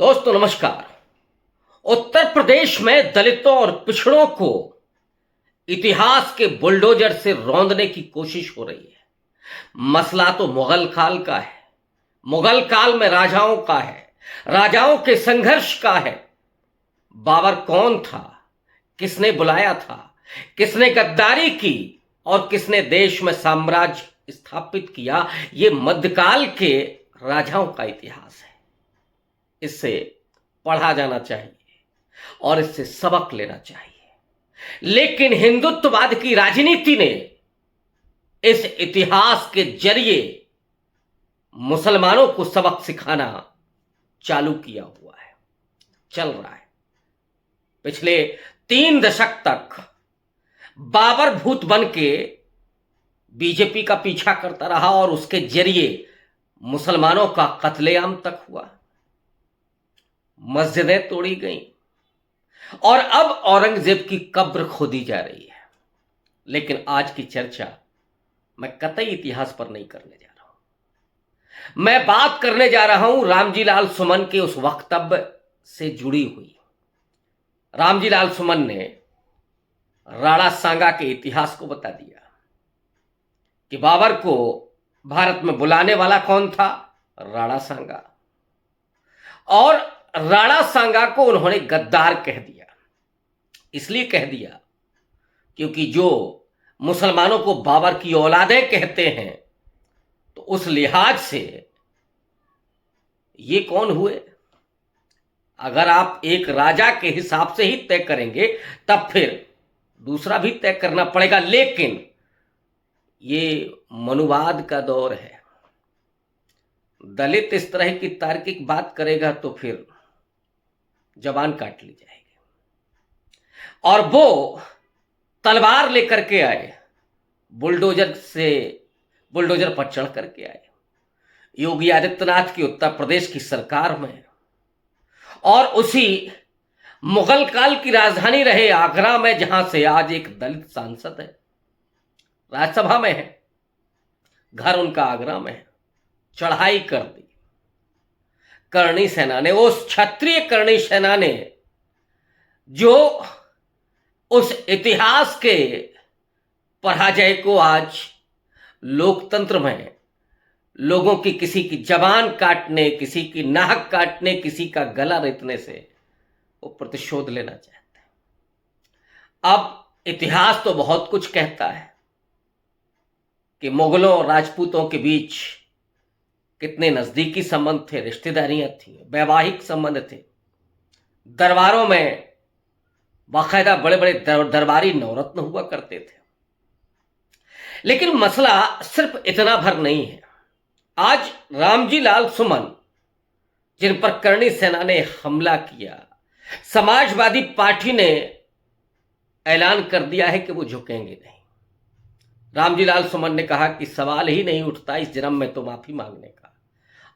दोस्तों नमस्कार। उत्तर प्रदेश में दलितों और पिछड़ों को इतिहास के बुलडोजर से रौंदने की कोशिश हो रही है। मसला तो मुगल काल का है। मुगल काल में राजाओं का है, राजाओं के संघर्ष का है। बाबर कौन था, किसने बुलाया था, किसने गद्दारी की और किसने देश में साम्राज्य स्थापित किया, ये मध्यकाल के राजाओं का इतिहास है। इससे पढ़ा जाना चाहिए और इससे सबक लेना चाहिए। लेकिन हिंदुत्ववाद की राजनीति ने इस इतिहास के जरिए मुसलमानों को सबक सिखाना चालू किया हुआ है, चल रहा है। पिछले 3 दशक तक बाबर भूत बन के बीजेपी का पीछा करता रहा और उसके जरिए मुसलमानों का कत्लेआम तक हुआ, मस्जिदें तोड़ी गईं और अब औरंगजेब की कब्र खोदी जा रही है। लेकिन आज की चर्चा मैं कतई इतिहास पर नहीं करने जा रहा हूं। मैं बात करने जा रहा हूं रामजी लाल सुमन के उस वक्तव्य से जुड़ी हुई। रामजी लाल सुमन ने राणा सांगा के इतिहास को बता दिया कि बाबर को भारत में बुलाने वाला कौन था, राणा सांगा। और राणा सांगा को उन्होंने गद्दार कह दिया। इसलिए कह दिया क्योंकि जो मुसलमानों को बाबर की औलादें कहते हैं, तो उस लिहाज से ये कौन हुए? अगर आप एक राजा के हिसाब से ही तय करेंगे तब फिर दूसरा भी तय करना पड़ेगा। लेकिन ये मनुवाद का दौर है। दलित इस तरह की तार्किक बात करेगा तो फिर जबान काट ली जाएगी। और वो तलवार लेकर के आए, बुलडोजर पर चढ़ करके आए योगी आदित्यनाथ की उत्तर प्रदेश की सरकार में। और उसी मुगल काल की राजधानी रहे आगरा में, जहां से आज एक दलित सांसद है, राज्यसभा में है, घर उनका आगरा में है, चढ़ाई कर दी करणी सेना ने। उस क्षत्रिय करणी सेना ने जो उस इतिहास के पराजय को आज लोकतंत्र में लोगों की किसी की जबान काटने, किसी की नाक काटने, किसी का गला रेतने से वो प्रतिशोध लेना चाहते हैं। अब इतिहास तो बहुत कुछ कहता है कि मुगलों और राजपूतों के बीच कितने नजदीकी संबंध थे, रिश्तेदारियां थी, वैवाहिक संबंध थे। दरबारों में बाकायदा बड़े बड़े दरबारी नवरत्न हुआ करते थे। लेकिन मसला सिर्फ इतना भर नहीं है। आज रामजी लाल सुमन, जिन पर करणी सेना ने हमला किया, समाजवादी पार्टी ने ऐलान कर दिया है कि वो झुकेंगे नहीं। रामजी लाल सुमन ने कहा कि सवाल ही नहीं उठता इस जन्म में तो माफी मांगने का,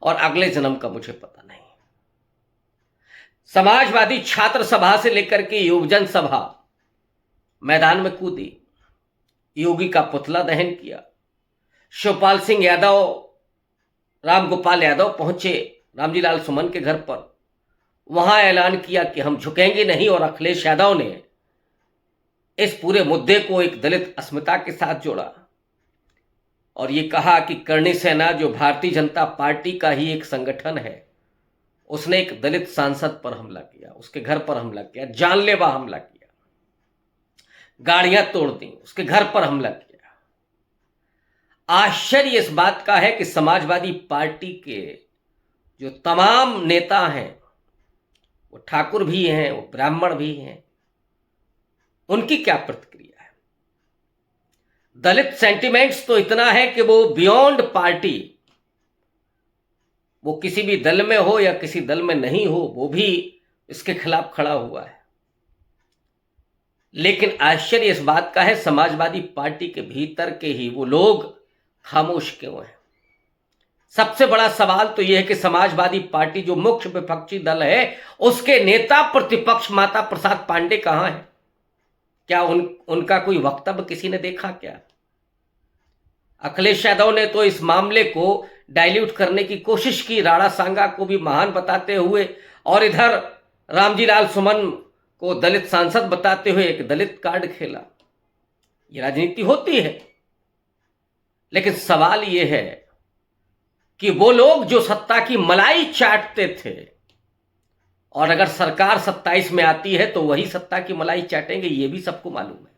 और अगले जन्म का मुझे पता नहीं। समाजवादी छात्र सभा से लेकर के युवजन सभा मैदान में कूदी, योगी का पुतला दहन किया। शिवपाल सिंह यादव, रामगोपाल यादव पहुंचे रामजी लाल सुमन के घर पर। वहां ऐलान किया कि हम झुकेंगे नहीं, और अखिलेश यादव ने इस पूरे मुद्दे को एक दलित अस्मिता के साथ जोड़ा और ये कहा कि करणी सेना, जो भारतीय जनता पार्टी का ही एक संगठन है, उसने एक दलित सांसद पर हमला किया, उसके घर पर हमला किया, जानलेवा हमला किया, गाड़ियां तोड़ दी, उसके घर पर हमला किया। आश्चर्य इस बात का है कि समाजवादी पार्टी के जो तमाम नेता हैं, वो ठाकुर भी हैं, वो ब्राह्मण भी हैं, उनकी क्या प्रतिक्रिया है? दलित सेंटिमेंट्स तो इतना है कि वो बियॉन्ड पार्टी, वो किसी भी दल में हो या किसी दल में नहीं हो, वो भी इसके खिलाफ खड़ा हुआ है। लेकिन आश्चर्य इस बात का है, समाजवादी पार्टी के भीतर के ही वो लोग खामोश क्यों हैं? सबसे बड़ा सवाल तो यह है कि समाजवादी पार्टी, जो मुख्य विपक्षी दल है, उसके नेता प्रतिपक्ष माता प्रसाद पांडे कहां है? क्या उनका कोई वक्तव्य किसी ने देखा क्या? अखिलेश यादव ने तो इस मामले को डाइल्यूट करने की कोशिश की, राणा सांगा को भी महान बताते हुए, और इधर रामजी लाल सुमन को दलित सांसद बताते हुए एक दलित कार्ड खेला। ये राजनीति होती है। लेकिन सवाल ये है कि वो लोग जो सत्ता की मलाई चाटते थे, और अगर सरकार 27 में आती है तो वही सत्ता की मलाई चाटेंगे, ये भी सबको मालूम है।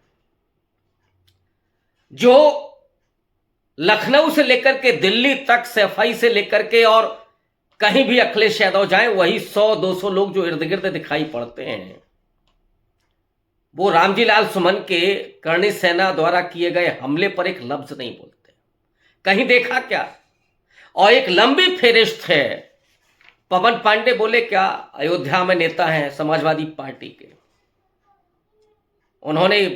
जो लखनऊ से लेकर के दिल्ली तक, सफाई से लेकर के, और कहीं भी अखिलेश यादव जाए वही 100-200 लोग जो इर्द गिर्द दिखाई पड़ते हैं, वो रामजी लाल सुमन के करणी सेना द्वारा किए गए हमले पर एक लफ्ज नहीं बोलते। कहीं देखा क्या? और एक लंबी फेरिस्त है। पवन पांडे बोले क्या, अयोध्या में नेता हैं समाजवादी पार्टी के, उन्होंने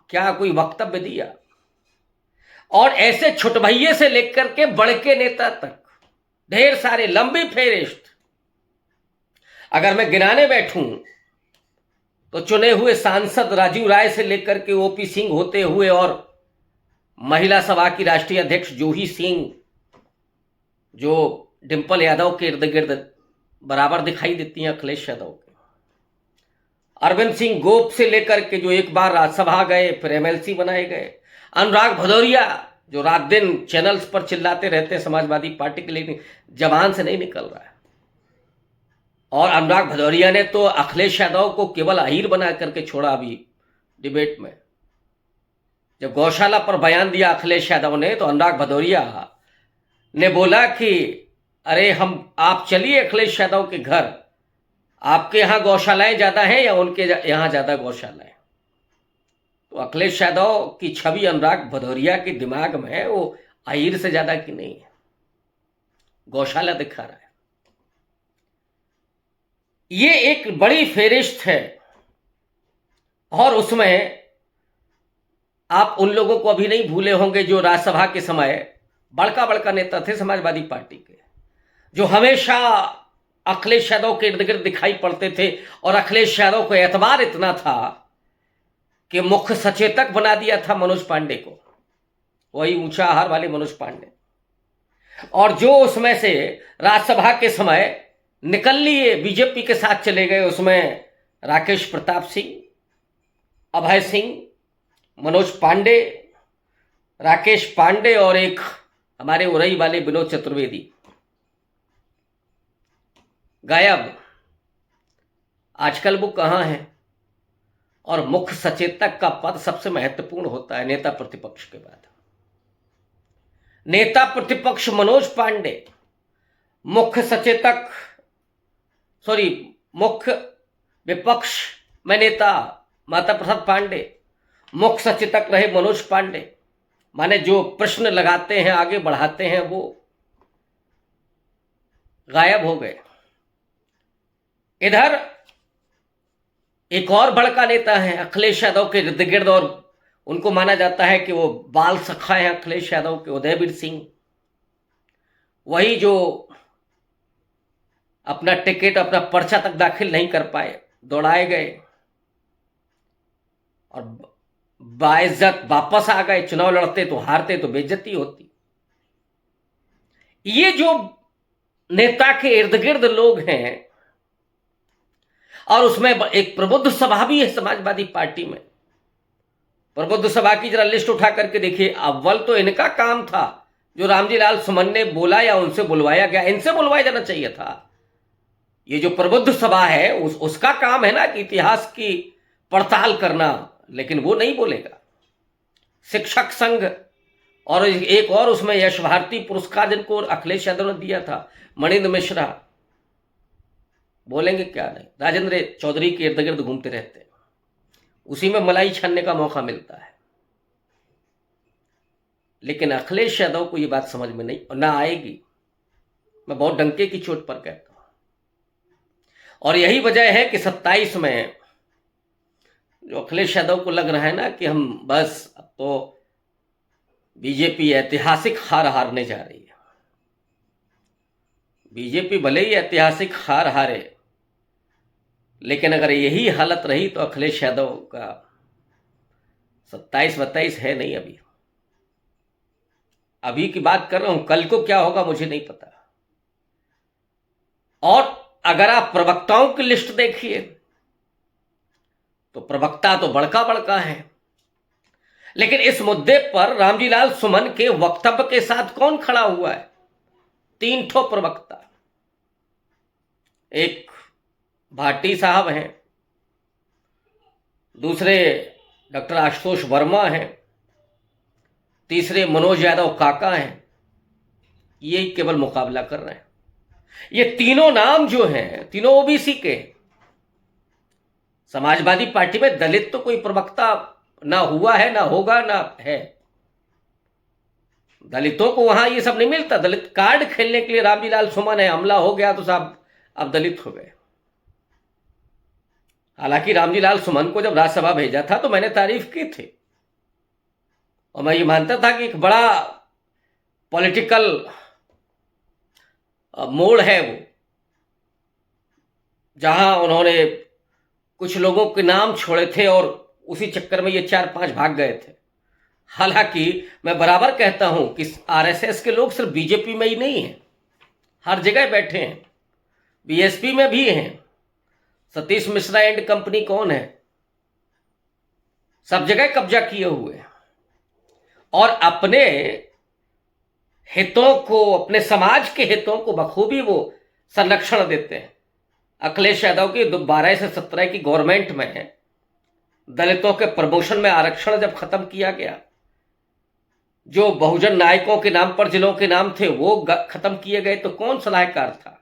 क्या कोई वक्तव्य दिया? और ऐसे छुटभैये से लेकर के बड़े के नेता तक ढेर सारे, लंबी फेरिस्त। अगर मैं गिनाने बैठूं तो चुने हुए सांसद राजीव राय से लेकर के ओपी सिंह होते हुए, और महिला सभा की राष्ट्रीय अध्यक्ष जूही सिंह, जो डिंपल यादव के इर्द गिर्द बराबर दिखाई देती हैं अखिलेश यादव के, अरविंद सिंह गोप से लेकर के जो एक बार राज्यसभा गए फिर एमएलसी बनाए गए, अनुराग भदौरिया जो रात दिन चैनल्स पर चिल्लाते रहते हैं समाजवादी पार्टी के, लेकिन जबान से नहीं निकल रहा है। और अनुराग भदौरिया ने तो अखिलेश यादव को केवल अहीर बना करके छोड़ा। अभी डिबेट में जब गौशाला पर बयान दिया अखिलेश यादव ने, तो अनुराग भदौरिया ने बोला कि अरे आप चलिए अखिलेश यादव के घर, आपके यहां गौशालाएं ज्यादा हैं या उनके यहां ज्यादा गौशालाएं? तो अखिलेश यादव की छवि अनुराग भदौरिया के दिमाग में है, वो अहीर से ज्यादा की नहीं है, गौशाला दिखा रहा है। ये एक बड़ी फेरिस्त है, और उसमें आप उन लोगों को अभी नहीं भूले होंगे जो राज्यसभा के समय बड़का बड़का नेता थे समाजवादी पार्टी के, जो हमेशा अखिलेश यादव के इर्द गिर्द दिखाई पड़ते थे। और अखिलेश यादव को एतबार इतना था कि मुख्य सचेतक बना दिया था मनोज पांडे को, वही ऊंचा आहार वाले मनोज पांडे। और जो उसमें से राज्यसभा के समय निकल लिए, बीजेपी के साथ चले गए, उसमें राकेश प्रताप सिंह, अभय सिंह, मनोज पांडे, राकेश पांडे, और एक हमारे उरई वाले विनोद चतुर्वेदी, गायब। आजकल वो कहां है? और मुख्य सचेतक का पद सबसे महत्वपूर्ण होता है नेता प्रतिपक्ष के बाद। नेता प्रतिपक्ष मनोज पांडे, मुख्य सचेतक, मुख्य विपक्ष में नेता माता प्रसाद पांडे, मुख्य सचेतक रहे मनोज पांडे। माने जो प्रश्न लगाते हैं, आगे बढ़ाते हैं, वो गायब हो गए। इधर एक और बड़का नेता है अखिलेश यादव के इर्द गिर्द, और उनको माना जाता है कि वो बाल सखा है अखिलेश यादव के, उदयवीर सिंह, वही जो अपना टिकट, अपना पर्चा तक दाखिल नहीं कर पाए, दौड़ाए गए और बाइज्जत वापस आ गए। चुनाव लड़ते तो हारते तो बेइज्जती होती। ये जो नेता के इर्द गिर्द लोग हैं, और उसमें एक प्रबुद्ध सभा भी है समाजवादी पार्टी में। प्रबुद्ध सभा की जरा लिस्ट उठा करके देखिए। अव्वल तो इनका काम था, जो रामजी लाल सुमन ने बोला या उनसे बुलवाया गया, इनसे बुलवाया जाना चाहिए था। ये जो प्रबुद्ध सभा है उसका काम है ना कि इतिहास की पड़ताल करना, लेकिन वो नहीं बोलेगा। शिक्षक संघ, और एक और उसमें यश भारती पुरस्कार जिनको अखिलेश यादव ने दिया था, मणिंद्र मिश्रा, बोलेंगे क्या नहीं। राजेंद्र चौधरी के इर्द गिर्द घूमते रहते हैं, उसी में मलाई छानने का मौका मिलता है। लेकिन अखिलेश यादव को ये बात समझ में नहीं, और ना आएगी। मैं बहुत डंके की चोट पर कहता हूं। और यही वजह है कि 27 में जो अखिलेश यादव को लग रहा है ना कि हम बस अब तो बीजेपी ऐतिहासिक हार हारने जा रही है। बीजेपी भले ही ऐतिहासिक हार हारे, लेकिन अगर यही हालत रही तो अखिलेश यादव का 27-22 है नहीं अभी। अभी की बात कर रहा हूं, कल को क्या होगा मुझे नहीं पता। और अगर आप प्रवक्ताओं की लिस्ट देखिए तो प्रवक्ता तो बड़का बड़का है, लेकिन इस मुद्दे पर रामजीलाल सुमन के वक्तव्य के साथ कौन खड़ा हुआ है? 3 ठो प्रवक्ता। एक भाटी साहब हैं, दूसरे डॉक्टर आशुतोष वर्मा हैं, तीसरे मनोज यादव काका हैं। ये केवल मुकाबला कर रहे हैं। ये तीनों नाम जो हैं, तीनों ओबीसी के। समाजवादी पार्टी में दलित तो कोई प्रवक्ता ना हुआ है, ना होगा, ना है। दलितों को वहां ये सब नहीं मिलता। दलित कार्ड खेलने के लिए रामजीलाल सुमन है, हमला हो गया तो साहब अब दलित हो गए। हालांकि रामजीलाल सुमन को जब राज्यसभा भेजा था तो मैंने तारीफ की थी, और मैं ये मानता था कि एक बड़ा पॉलिटिकल मोड़ है वो, जहां उन्होंने कुछ लोगों के नाम छोड़े थे और उसी चक्कर में ये 4-5 भाग गए थे। हालांकि मैं बराबर कहता हूं कि आरएसएस के लोग सिर्फ बीजेपी में ही नहीं हैं, हर जगह बैठे हैं, बीएसपी में भी हैं। सतीश मिश्रा एंड कंपनी कौन है? सब जगह कब्जा किए हुए हैं और अपने हितों को, अपने समाज के हितों को बखूबी वो संरक्षण देते हैं। अखिलेश यादव की 12 से 17 की गवर्नमेंट में दलितों के प्रमोशन में आरक्षण जब खत्म किया गया, जो बहुजन नायकों के नाम पर जिलों के नाम थे वो खत्म किए गए, तो कौन सलाहकार था?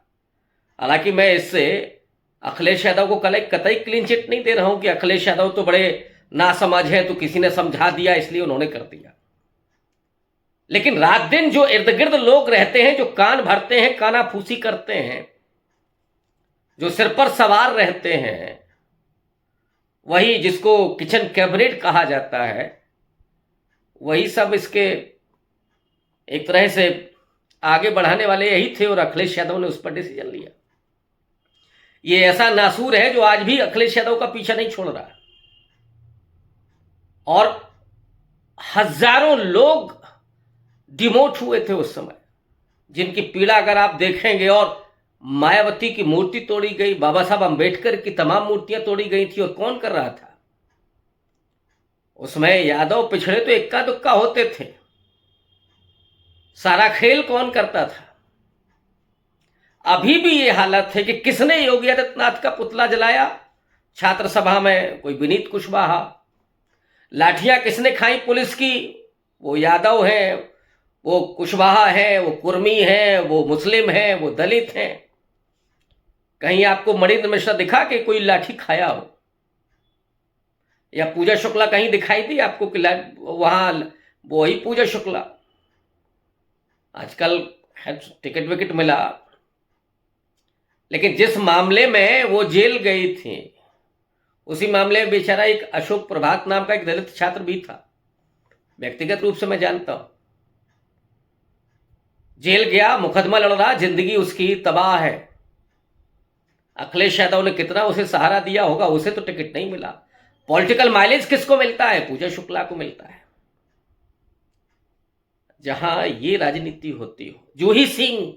हालांकि मैं इससे अखिलेश यादव को कतई क्लीन चिट नहीं दे रहा हूं कि अखिलेश यादव तो बड़े नासमझ है, तो किसी ने समझा दिया इसलिए उन्होंने कर दिया। लेकिन रात दिन जो इर्द गिर्द लोग रहते हैं, जो कान भरते हैं, कानाफूसी करते हैं, जो सिर पर सवार रहते हैं, वही जिसको किचन कैबिनेट कहा जाता है, वही सब इसके एक तरह से आगे बढ़ाने वाले यही थे, और अखिलेश यादव ने उस पर डिसीजन लिया। ये ऐसा नासूर है जो आज भी अखिलेश यादव का पीछा नहीं छोड़ रहा, और हजारों लोग डिमोट हुए थे उस समय, जिनकी पीड़ा अगर आप देखेंगे। और मायावती की मूर्ति तोड़ी गई, बाबा साहब अंबेडकर की तमाम मूर्तियां तोड़ी गई थी, और कौन कर रहा था उसमें? यादव पिछड़े तो इक्का दुक्का होते थे, सारा खेल कौन करता था? अभी भी ये हालत है कि किसने योगी आदित्यनाथ का पुतला जलाया छात्र सभा में? कोई विनीत कुशवाहा। लाठियां किसने खाई पुलिस की? वो यादव है, वो कुशवाहा है, वो कुर्मी है, वो मुस्लिम है, वो दलित हैं। कहीं आपको मणिंद्र मिश्रा दिखा कि कोई लाठी खाया हो? या पूजा शुक्ला कहीं दिखाई दी आपको कि वहां वही पूजा शुक्ला? आजकल टिकट विकेट मिला, लेकिन जिस मामले में वो जेल गई थी, उसी मामले में बेचारा एक अशोक प्रभात नाम का एक दलित छात्र भी था, व्यक्तिगत रूप से मैं जानता हूं। जेल गया, मुकदमा लड़ रहा, जिंदगी उसकी तबाह है। अखिलेश यादव ने कितना उसे सहारा दिया होगा, उसे तो टिकट नहीं मिला। पॉलिटिकल माइलेज किसको मिलता है? पूजा शुक्ला को मिलता है। जहां ये राजनीति होती हो, जूही सिंह,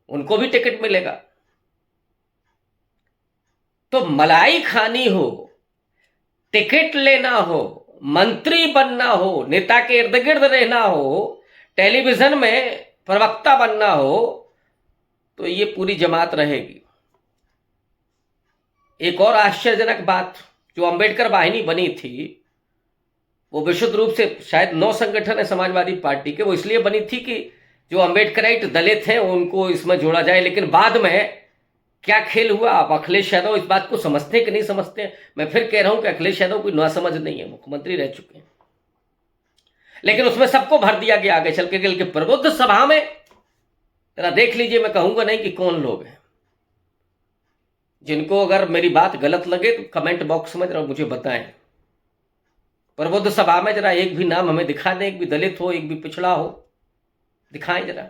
उनको भी टिकट मिलेगा। तो मलाई खानी हो, टिकट लेना हो, मंत्री बनना हो, नेता के इर्द गिर्द रहना हो, टेलीविजन में प्रवक्ता बनना हो, तो ये पूरी जमात रहेगी। एक और आश्चर्यजनक बात, जो अंबेडकर वाहिनी बनी थी, वो विशुद्ध रूप से शायद 9 संगठन है समाजवादी पार्टी के, वो इसलिए बनी थी कि जो अंबेडकराइट दलित हैं उनको इसमें जोड़ा जाए। लेकिन बाद में क्या खेल हुआ? आप अखिलेश यादव इस बात को समझते हैं कि नहीं समझते? मैं फिर कह रहा हूं कि अखिलेश यादव कोई नासमझ नहीं है, मुख्यमंत्री रह चुके हैं, लेकिन उसमें सबको भर दिया गया आगे चल के प्रबुद्ध सभा में। जरा देख लीजिए, मैं कहूंगा नहीं कि कौन लोग हैं। जिनको अगर मेरी बात गलत लगे तो कमेंट बॉक्स में जरा मुझे बताएं। प्रबुद्ध सभा में जरा एक भी नाम हमें दिखा दें, एक भी दलित हो, एक भी पिछड़ा हो, दिखाएं जरा।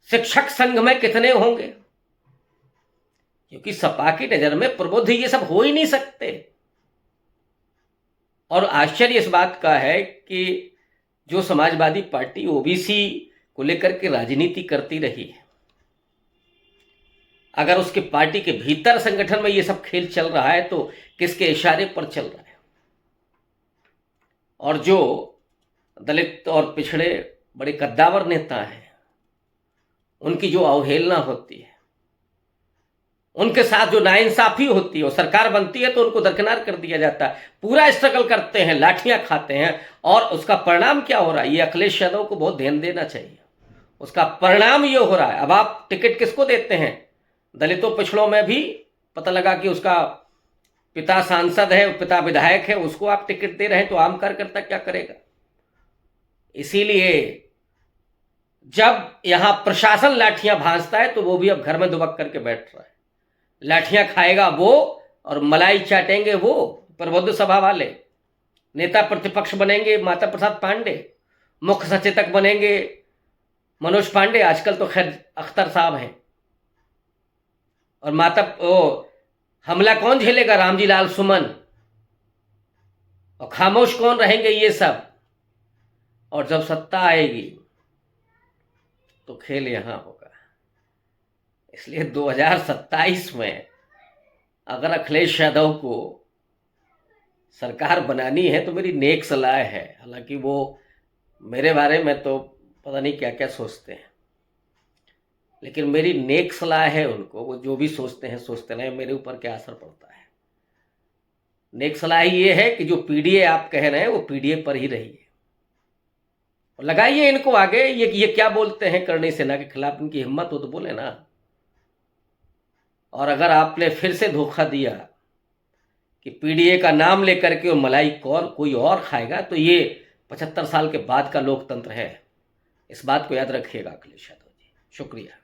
शिक्षक संघ में कितने होंगे? क्योंकि सपा की नजर में प्रबुद्ध ये सब हो ही नहीं सकते। और आश्चर्य इस बात का है कि जो समाजवादी पार्टी ओबीसी को लेकर के राजनीति करती रही है, अगर उसके पार्टी के भीतर संगठन में ये सब खेल चल रहा है तो किसके इशारे पर चल रहा है? और जो दलित और पिछड़े बड़े कद्दावर नेता हैं, उनकी जो अवहेलना होती है, उनके साथ जो नाइंसाफी होती है, और सरकार बनती है तो उनको दरकिनार कर दिया जाता है। पूरा स्ट्रगल करते हैं, लाठियां खाते हैं, और उसका परिणाम क्या हो रहा है? ये अखिलेश यादव को बहुत ध्यान देना चाहिए। उसका परिणाम ये हो रहा है, अब आप टिकट किसको देते हैं? दलितों पिछड़ों में भी पता लगा कि उसका पिता सांसद है, पिता विधायक है, उसको आप टिकट दे रहे हैं, तो आम कार्यकर्ता क्या करेगा? इसीलिए जब यहां प्रशासन लाठियां भांजता है तो वो भी अब घर में दुबक करके बैठ रहा है। लाठियां खाएगा वो और मलाई चाटेंगे वो प्रबुद्ध सभा वाले। नेता प्रतिपक्ष बनेंगे माता प्रसाद पांडे, मुख्य सचेतक बनेंगे मनोज पांडे, आजकल तो खैर अख्तर साहब हैं, और हमला कौन झेलेगा? रामजी लाल सुमन। और खामोश कौन रहेंगे? ये सब। और जब सत्ता आएगी तो खेल यहां होगा। इसलिए 2027 में अगर अखिलेश यादव को सरकार बनानी है तो मेरी नेक सलाह है, हालांकि वो मेरे बारे में तो पता नहीं क्या क्या सोचते हैं, लेकिन मेरी नेक सलाह है उनको, वो जो भी सोचते हैं सोचते रहे, मेरे ऊपर क्या असर पड़ता है। नेक सलाह ये है कि जो पीडीए आप कह रहे हैं वो पीडीए पर ही रहिए, और लगाइए इनको आगे। ये क्या बोलते हैं करणी सेना के खिलाफ, इनकी हिम्मत हो तो बोले ना। और अगर आपने फिर से धोखा दिया कि पीडीए का नाम लेकर के मलाई कोई और खाएगा, तो ये 75 साल के बाद का लोकतंत्र है। इस बात को याद रखिएगा अखिलेश यादव जी। शुक्रिया।